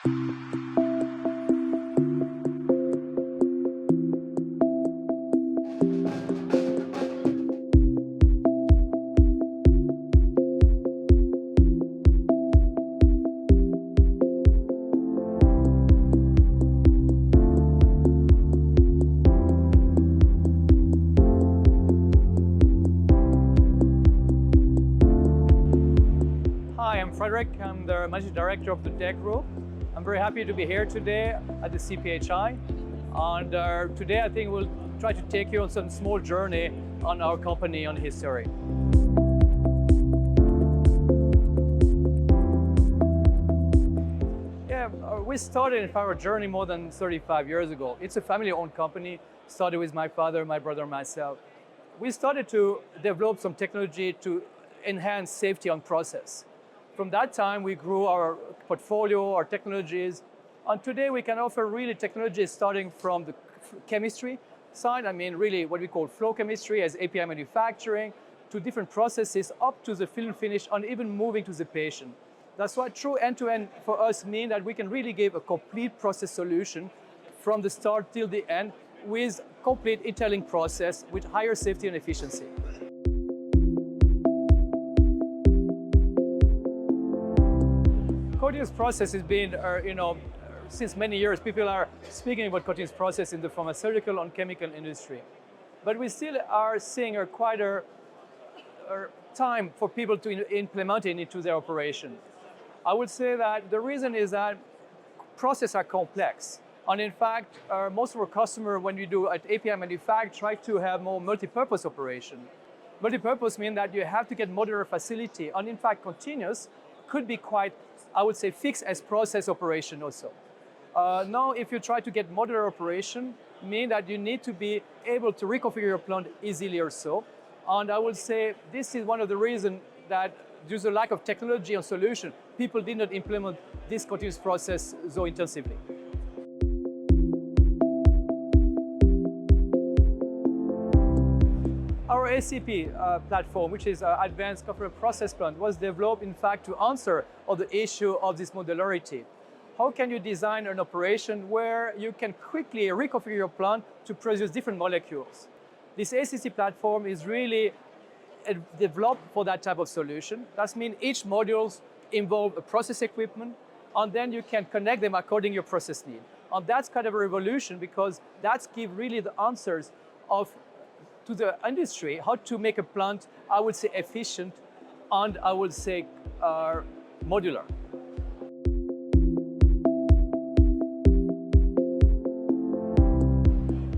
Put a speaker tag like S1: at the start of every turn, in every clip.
S1: Hi, I'm Frederick. I'm the Managing Director of the Dec Group. I'm very happy to be here today at the CPHI. And today I think we'll try to take you on some small journey on our company, on history. Yeah, we started in our journey more than 35 years ago. It's a family-owned company, started with my father, my brother, myself. We started to develop some technology to enhance safety on process. From that time, we grew our portfolio, our technologies, and today we can offer really technologies starting from the chemistry side, I mean really what we call flow chemistry as API manufacturing, to different processes up to the fill and finish and even moving to the patient. That's why true end-to-end for us means that we can really give a complete process solution from the start till the end with complete interlink process with higher safety and efficiency. Continuous process has been, since many years, people are speaking about continuous process in the pharmaceutical and chemical industry. But we still are seeing quite a time for people to implement it into their operation. I would say that the reason is that processes are complex. And in fact, most of our customers, when you do at API manufacture, try to have more multi-purpose operation. Multi-purpose means that you have to get modular facility. And in fact, continuous could be quite, I would say, fixed as process operation also. Now, if you try to get modular operation, mean that you need to be able to reconfigure your plant easily or so. And I would say this is one of the reasons that due to the lack of technology and solution, people did not implement this continuous process so intensively. Our ACP platform, which is Advanced Controlled Process Plant, was developed in fact to answer all the issue of this modularity. How can you design an operation where you can quickly reconfigure your plant to produce different molecules? This ACC platform is really developed for that type of solution. That means each module involves a process equipment, and then you can connect them according to your process need. And that's kind of a revolution because that gives really the answers to the industry, how to make a plant, I would say, efficient and I would say modular.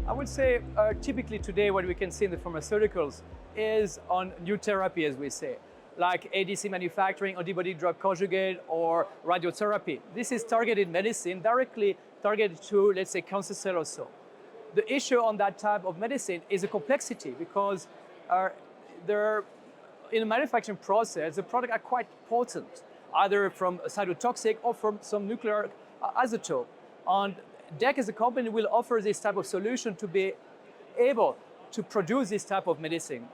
S1: I would say typically today what we can see in the pharmaceuticals is on new therapy, as we say, like ADC manufacturing, antibody drug conjugate, or radiotherapy. This is targeted medicine directly targeted to, let's say, cancer cell or so. The issue on that type of medicine is the complexity because in the manufacturing process, the products are quite potent, either from cytotoxic or from some nuclear isotope. And Dec as a company will offer this type of solution to be able to produce this type of medicine.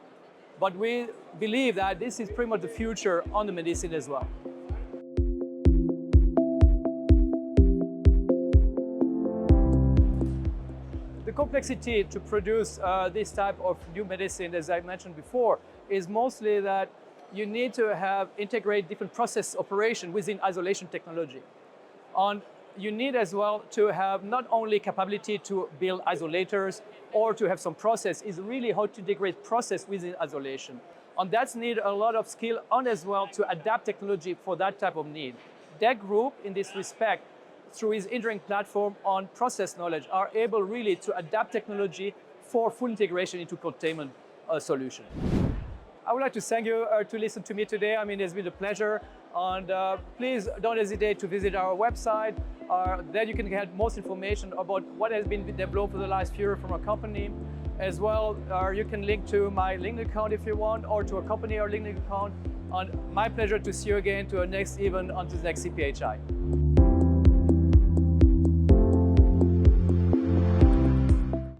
S1: But we believe that this is pretty much the future on the medicine as well. The complexity to produce this type of new medicine, as I mentioned before, is mostly that you need to integrate different process operation within isolation technology. And you need as well to have not only capability to build isolators or to have some process, is really how to integrate process within isolation. And that's need a lot of skill and as well to adapt technology for that type of need. Dec Group, in this respect, through his engineering platform on process knowledge, are able really to adapt technology for full integration into containment solution. I would like to thank you to listen to me today. I mean, it's been a pleasure. And please don't hesitate to visit our website. There you can get most information about what has been developed for the last year from our company. As well, you can link to my LinkedIn account if you want, or to accompany our LinkedIn account. And my pleasure to see you again to our next event on the next CPHI.